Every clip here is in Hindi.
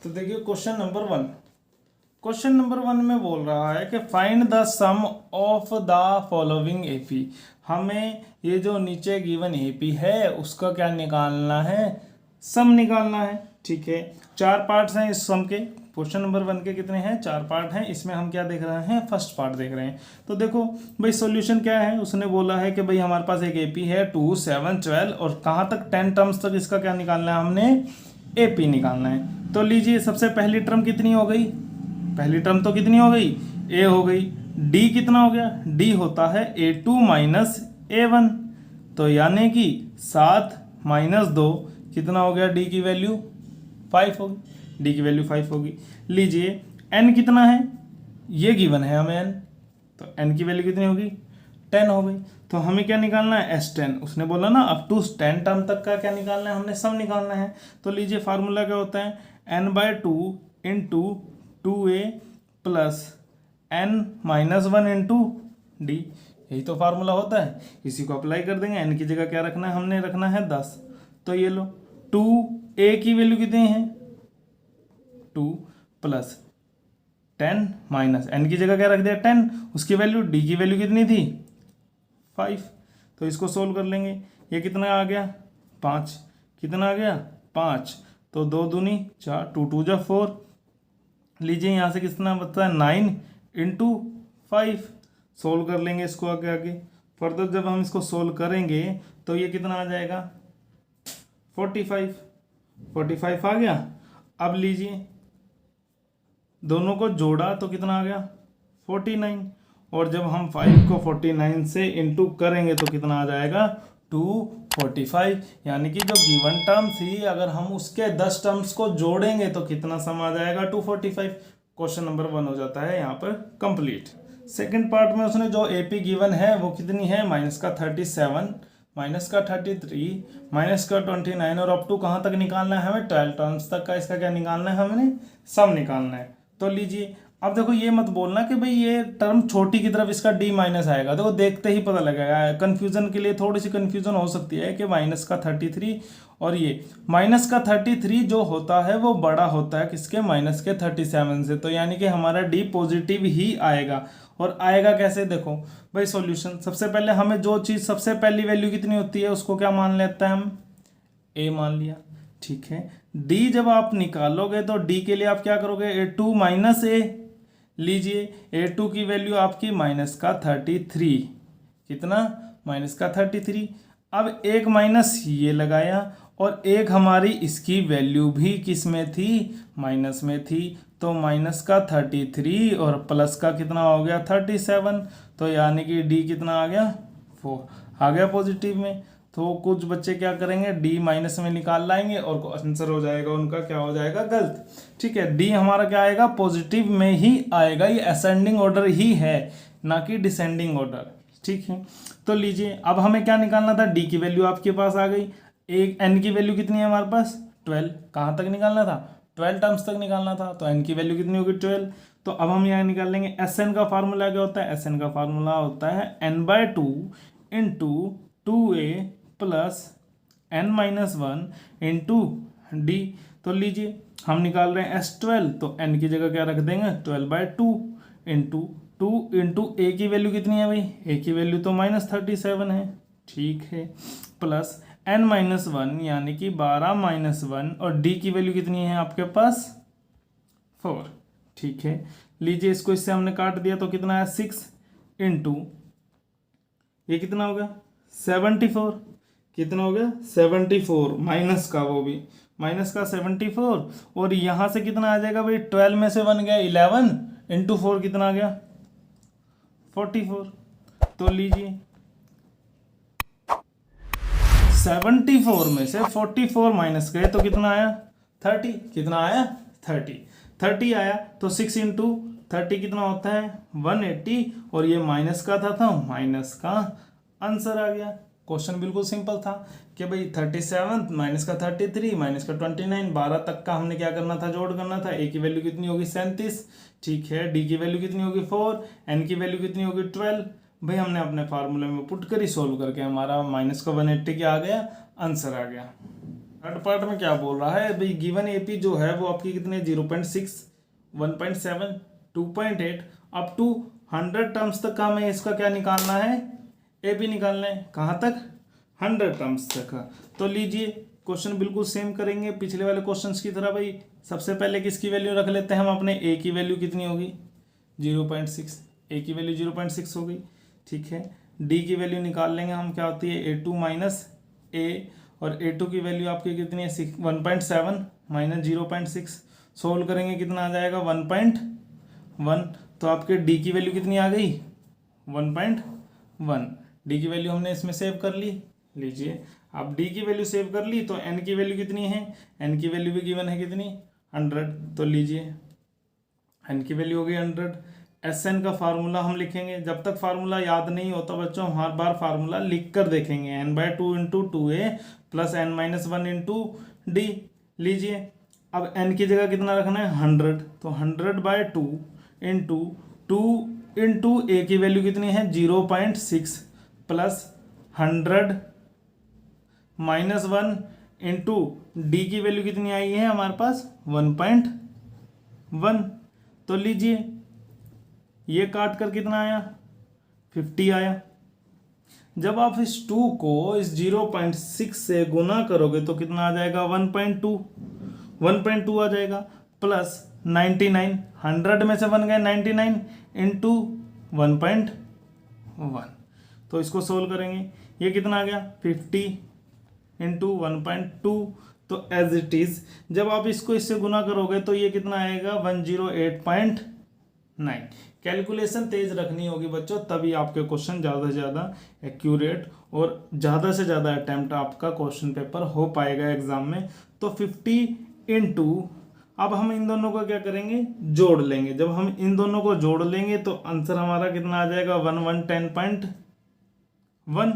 तो देखिए क्वेश्चन नंबर वन में बोल रहा है कि find the sum of the following AP. हमें ये जो नीचे गिवन एपी है उसका क्या निकालना है, सम निकालना है। ठीक है, चार पार्ट्स हैं इस सम के। क्वेश्चन नंबर वन के कितने हैं, चार पार्ट हैं। इसमें हम क्या देख रहे हैं, फर्स्ट पार्ट देख रहे हैं। तो देखो भाई सॉल्यूशन क्या है, उसने बोला है कि भाई हमारे पास एक एपी है 2, 7, 12 और कहाँ तक 10 टर्म्स तक इसका क्या निकालना है, हमने एपी निकालना है। तो लीजिए सबसे पहली टर्म कितनी हो गई, पहली टर्म तो कितनी हो गई, ए हो गई। डी कितना हो गया, डी होता है A2 माइनस A1, तो यानी कि 7 माइनस 2 कितना हो गया, डी की वैल्यू 5 होगी, डी की वैल्यू 5 होगी। लीजिए एन कितना है, ये गिवन है हमें एन, तो एन की वैल्यू कितनी होगी, 10 हो गई। तो हमें क्या निकालना है, S10। उसने बोला ना अप टू 10 टर्म तक का क्या निकालना है, हमने सम निकालना है। तो लीजिए फार्मूला क्या होता है, n/2 into 2a plus n minus 1 into D, यही तो फार्मूला होता है। इसी को अप्लाई कर देंगे। n की जगह क्या रखना है, हमने रखना है 10। तो ये लो 2a की वैल्यू कितनी है 2 प्लस 10 माइनस n की जगह क्या रख दिया 10, उसकी वैल्यू डी की वैल्यू कितनी थी 5। तो इसको सोल्व कर लेंगे। ये कितना आ गया 5, कितना आ गया 5, तो 2 दूनी 4, 2 2 जा 4। लीजिए यहाँ से कितना बचता है 9 इंटू 5। सोल्व कर लेंगे इसको आगे आगे। फर्दर जब हम इसको सोल्व करेंगे तो ये कितना आ जाएगा 45 आ गया। अब लीजिए दोनों को जोड़ा तो कितना आ गया 49, और जब हम 5 को 49 से इंटू करेंगे तो कितना आ जाएगा 245। यानी कि जो गिवन टर्म थी अगर हम उसके 10 टर्म्स को जोड़ेंगे तो कितना सम आ जाएगा 245। क्वेश्चन नंबर 1 हो जाता है यहाँ पर कंप्लीट। सेकंड पार्ट में उसने जो एपी गिवन है वो कितनी है, माइनस का 37, माइनस का 33, माइनस का 29 और अप टू कहाँ तक निकालना है हमें 12 टर्म्स तक का इसका क्या निकालना है, हमने सम निकालना है। तो लीजिए अब देखो ये मत बोलना कि भाई ये टर्म छोटी की तरफ इसका डी माइनस आएगा, देखो देखते ही पता लगेगा। कन्फ्यूजन के लिए थोड़ी सी कन्फ्यूजन हो सकती है कि माइनस का 33 और ये माइनस का 33 जो होता है वो बड़ा होता है किसके, माइनस के 37 से। तो यानी कि हमारा डी पॉजिटिव ही आएगा। और आएगा कैसे, देखो भाई सॉल्यूशन सबसे पहले हमें जो चीज़ सबसे पहली वैल्यू कितनी होती है उसको क्या मान लेता है हम, ए मान लिया। ठीक है, डी जब आप निकालोगे तो डी के लिए आप क्या करोगे, A2 माइनस ए। लीजिए A2 की वैल्यू आपकी माइनस का 33, कितना माइनस का 33। अब एक माइनस ये लगाया और एक हमारी इसकी वैल्यू भी किस में थी, माइनस में थी। तो माइनस का 33 और प्लस का कितना हो गया 37, तो यानी कि डी कितना आ गया 4 आ गया पॉजिटिव में। तो कुछ बच्चे क्या करेंगे डी माइनस में निकाल लाएंगे और आंसर हो जाएगा उनका क्या हो जाएगा गलत। ठीक है, डी हमारा क्या आएगा पॉजिटिव में ही आएगा, ये असेंडिंग ऑर्डर ही है ना कि डिसेंडिंग ऑर्डर। ठीक है, तो लीजिए अब हमें क्या निकालना था, डी की वैल्यू आपके पास आ गई। एक एन की वैल्यू कितनी है हमारे पास 12, कहाँ तक निकालना था 12 टर्म्स तक निकालना था, तो एन की वैल्यू कितनी होगी 12। तो अब हम यहाँ निकाल लेंगे एस एन का फार्मूला क्या होता है, एस एन का फार्मूला होता है n/2 into 2a plus n minus 1 into D. तो लीजिए हम निकाल रहे हैं S12, तो n की जगह क्या रख देंगे 12/2 इंटू 2 इंटू ए की वैल्यू कितनी है भाई, ए की वैल्यू तो माइनस 37 है। ठीक है, प्लस n माइनस 1 यानी कि 12 माइनस 1 और डी की वैल्यू कितनी है आपके पास 4। ठीक है, लीजिए इसको इससे हमने काट दिया तो कितना है 6 इंटू ये कितना हो गया 74, कितना हो गया 74 माइनस का, वो भी माइनस का 74 और यहाँ से कितना आ जाएगा भाई 12 में से 1 गया 11 इंटू 4 कितना आ गया 44। तो लीजिए 74 में से 44 माइनस करें तो कितना आया 30, कितना आया 30 आया। तो 6 इंटू 30 कितना होता है 180 और ये माइनस का था माइनस का आंसर आ गया। क्वेश्चन बिल्कुल सिंपल था कि भाई 37 माइनस का 33 माइनस का 29, 12 तक का हमने क्या करना था जोड़ करना था। ए की वैल्यू कितनी होगी 37, ठीक है, डी की वैल्यू कितनी होगी 4, एन की वैल्यू कितनी होगी 12। भाई हमने अपने फार्मूले में पुट कर ही सोल्व करके हमारा माइनस का 180 क्या आ गया आंसर आ गया। थर्ड पार्ट में क्या बोल रहा है भाई, गिवन एपी जो है वो आपकी कितने 0.6, 1.7, 2.8 अप टू 100 टर्म्स तक का हमें इसका क्या निकालना है, एपी निकालना है। कहाँ तक, 100 टर्म्स तक का। तो लीजिए क्वेश्चन बिल्कुल सेम करेंगे पिछले वाले क्वेश्चंस की तरह भाई। सबसे पहले किसकी वैल्यू रख लेते हैं हम अपने, ए की वैल्यू कितनी होगी 0.6, ए की वैल्यू 0.6 हो गई। ठीक है, डी की वैल्यू निकाल लेंगे हम, क्या होती है A2 माइनस ए, और A2 की वैल्यू आपकी कितनी है 1.7 माइनस 0.6, सोल्व करेंगे कितना आ जाएगा 1.1। तो आपके डी की वैल्यू कितनी आ गई 1.1। डी की वैल्यू हमने इसमें सेव कर ली। लीजिए अब डी की वैल्यू सेव कर ली, तो एन की वैल्यू कितनी है, एन की वैल्यू भी गिवन है कितनी 100। तो लीजिए एन की वैल्यू हो गई 100। एस एन का फार्मूला हम लिखेंगे, जब तक फार्मूला याद नहीं होता बच्चों हम हर बार फार्मूला लिख कर देखेंगे, n/2 into 2a plus n-1 into D. लीजिए अब n की जगह कितना रखना है 100, तो 100/2 इंटू 2 इंटू ए की वैल्यू कितनी है 0.6 प्लस 100 माइनस 1 इंटू डी की वैल्यू कितनी आई है हमारे पास 1.1। तो लीजिए ये काट कर कितना आया 50 आया। जब आप इस 2 को इस 0.6 से गुना करोगे तो कितना आ जाएगा 1.2 आ जाएगा, प्लस 99, 100 में से बन गए 99 इंटू 1.1। तो इसको सोल्व करेंगे, ये कितना आ गया 50 इंटू 1.2। तो एज इट इज जब आप इसको इससे गुना करोगे तो ये कितना आएगा 108.9। कैलकुलेशन तेज रखनी होगी बच्चों, तभी आपके क्वेश्चन ज़्यादा से ज़्यादा एक्यूरेट और ज़्यादा से ज़्यादा अटैम्प्ट आपका क्वेश्चन पेपर हो पाएगा एग्जाम में। तो 50 इंटू, अब हम इन दोनों को क्या करेंगे जोड़ लेंगे। जब हम इन दोनों को जोड़ लेंगे तो आंसर हमारा कितना आ जाएगा 1110.1।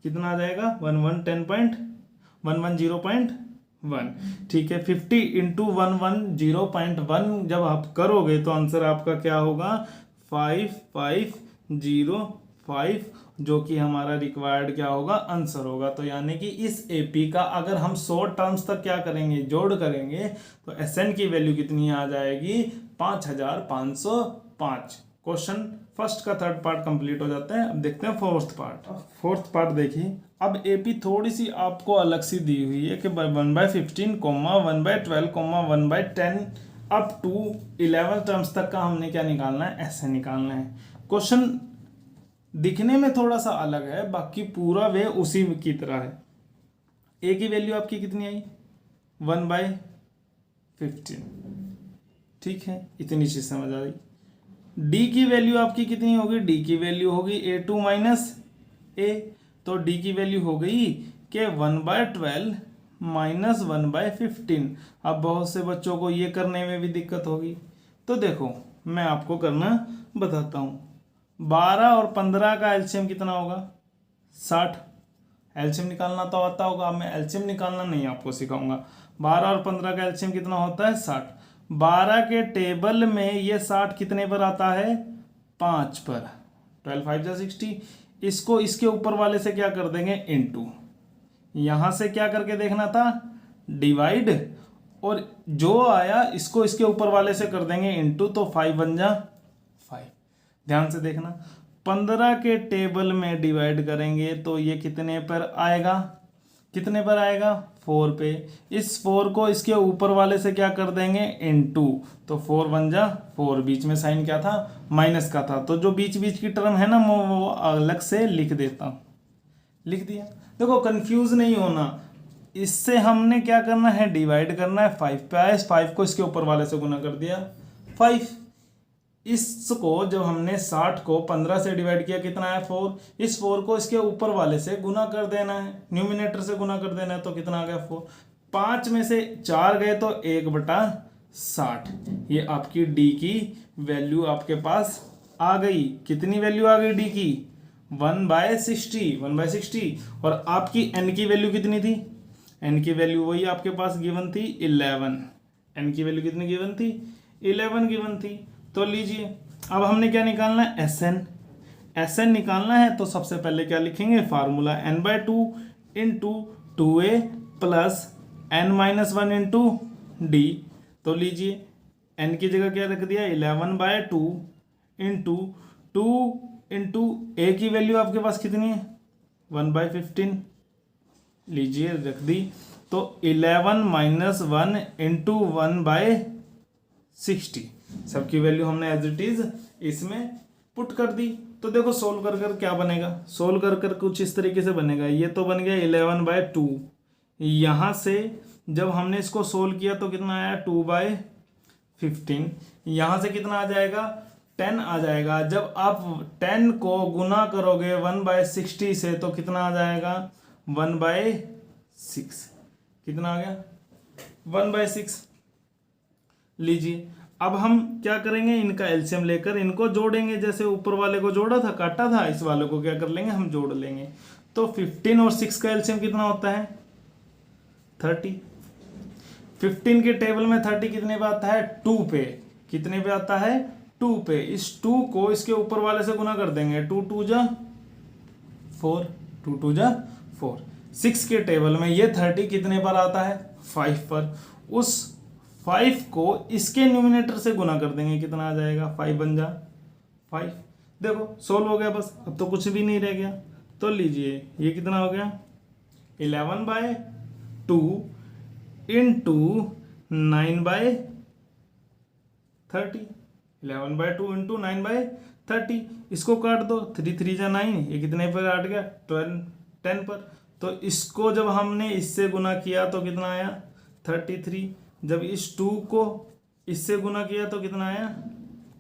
कितना आ जाएगा 1110.110.1। ठीक है, 50 इंटू 110.1 जब आप करोगे तो आंसर आपका क्या होगा 5505, जो कि हमारा रिक्वायर्ड क्या होगा आंसर होगा। तो यानी कि इस एपी का अगर हम 100 टर्म्स तक क्या करेंगे जोड़ करेंगे तो एसएन की वैल्यू कितनी आ जाएगी 5505। क्वेश्चन फर्स्ट का थर्ड पार्ट कंप्लीट हो जाता है। अब देखते हैं फोर्थ पार्ट। फोर्थ पार्ट देखिए, अब एपी थोड़ी सी आपको अलग सी दी हुई है कि 1/15, 1/12, 1/10 अप टू 11 टर्म्स तक का हमने क्या निकालना है ऐसे निकालना है। क्वेश्चन दिखने में थोड़ा सा अलग है, बाकी पूरा वे उसी की तरह है। ए की वैल्यू आपकी कितनी आई 1/15। ठीक है, इतनी चीज समझ आ गई। डी की वैल्यू आपकी कितनी होगी, डी की वैल्यू होगी A2 माइनस ए। तो डी की वैल्यू हो गई कि 1/12 माइनस 1/15। अब बहुत से बच्चों को ये करने में भी दिक्कत होगी, तो देखो मैं आपको करना बताता हूँ। 12 और 15 का एलसीएम कितना होगा 60। एलसीएम निकालना तो आता होगा, मैं एलसीएम निकालना नहीं आपको सिखाऊंगा। 12 और 15 का एलसीएम कितना होता है 60। 12 के टेबल में ये 60 कितने पर आता है 5 पर, 12 5 जा 60। इसको इसके ऊपर वाले से क्या कर देंगे इनटू, यहां से क्या करके देखना था डिवाइड, और जो आया इसको इसके ऊपर वाले से कर देंगे इनटू, तो 5 बन जा 5। ध्यान से देखना, 15 के टेबल में डिवाइड करेंगे तो ये कितने पर आएगा, कितने पर आएगा 4 पे। इस 4 को इसके ऊपर वाले से क्या कर देंगे इनटू, तो 4 बन जा 4। बीच में साइन क्या था माइनस का था, तो जो बीच बीच की टर्म है ना वो अलग से लिख देता हूं। लिख दिया। देखो कंफ्यूज नहीं होना, इससे हमने क्या करना है डिवाइड करना है 5 पे आया, इस 5 को इसके ऊपर वाले से गुना कर दिया 5। इसको जब हमने 60 को 15 से डिवाइड किया कितना है 4, इस 4 को इसके ऊपर वाले से गुना कर देना है, न्यूमिनेटर से गुना कर देना है, तो कितना आ गया 4। 5 में से 4 गए तो 1/60। ये आपकी डी की वैल्यू आपके पास आ गई। कितनी वैल्यू आ गई डी की 1/60। और आपकी एन की वैल्यू कितनी थी, एन की वैल्यू वही आपके पास गिवन थी 11। एन की वैल्यू कितनी गिवन थी 11 गिवन थी। तो लीजिए अब हमने क्या निकालना है एस एन निकालना है, तो सबसे पहले क्या लिखेंगे formula n/2 into 2a plus n minus one into D, तो लीजिए n की जगह क्या रख दिया 11/2 इंटू 2 इंटू ए की वैल्यू आपके पास कितनी है 1/15, लीजिए रख दी। तो 11 माइनस वन इंटू 1/60, सबकी वैल्यू हमने एज इट इज इसमें पुट कर दी। तो देखो सोल्व कर कर क्या बनेगा, सोल्व कर कर कुछ इस तरीके से बनेगा। ये तो बन गया 11/2, यहाँ से जब हमने इसको सोल्व किया तो कितना आया 2/15, यहाँ से कितना आ जाएगा 10 आ जाएगा। जब आप 10 को गुना करोगे 1/60 से तो कितना आ जाएगा 1/6, कितना आ गया 1/6। लीजिए अब हम क्या करेंगे, इनका एलसीएम लेकर इनको जोड़ेंगे, जैसे ऊपर वाले को जोड़ा था काटा था, इस वाले को क्या कर लेंगे हम जोड़ लेंगे। तो 15 और 6 का एलसीएम कितना होता है 30। 15 के टेबल में 30 कितने पे आता है 2 पे, कितने पे आता है 2 पे। इस 2 को इसके ऊपर वाले से गुना कर देंगे, 2 2 जा 4, 2 2 जा 4। 6 के टेबल में ये 30 कितने पर आता है 5 पर, उस 5 को इसके न्यूमिनेटर से गुना कर देंगे, कितना आ जाएगा 5 बन जा 5। देखो सोल्व हो गया बस, अब तो कुछ भी नहीं रह गया। तो लीजिए ये कितना हो गया 11/2 इंटू 9/30, 11/2 इंटू 9/30। इसको काट दो, 3 3 जा 9, ये कितने पर काट गया 10 पर। तो इसको जब हमने इससे गुना किया तो कितना आया 33, जब इस 2 को इससे गुना किया तो कितना आया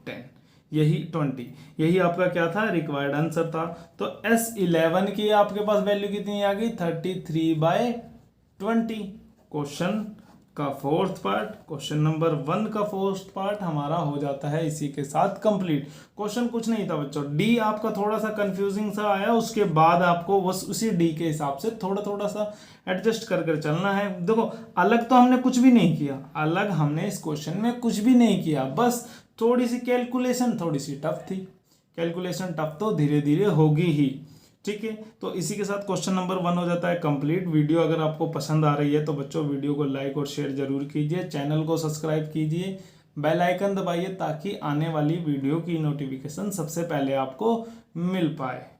10, यही 20, यही आपका क्या था रिक्वायर्ड आंसर था। तो S11 की आपके पास वैल्यू कितनी आ गई 33/20। क्वेश्चन का फोर्थ पार्ट, क्वेश्चन नंबर 1 का फोर्थ पार्ट हमारा हो जाता है इसी के साथ कंप्लीट। क्वेश्चन कुछ नहीं था बच्चों, डी आपका थोड़ा सा कंफ्यूजिंग सा आया, उसके बाद आपको बस उसी डी के हिसाब से थोड़ा थोड़ा सा एडजस्ट कर कर चलना है। देखो अलग तो हमने कुछ भी नहीं किया, अलग हमने इस क्वेश्चन में कुछ भी नहीं किया, बस थोड़ी सी कैलकुलेशन थोड़ी सी टफ थी। कैलकुलेशन टफ तो धीरे धीरे होगी ही, ठीक है। तो इसी के साथ क्वेश्चन नंबर 1 हो जाता है कंप्लीट। वीडियो अगर आपको पसंद आ रही है तो बच्चों वीडियो को लाइक और शेयर जरूर कीजिए, चैनल को सब्सक्राइब कीजिए, बेल आइकन दबाइए ताकि आने वाली वीडियो की नोटिफिकेशन सबसे पहले आपको मिल पाए।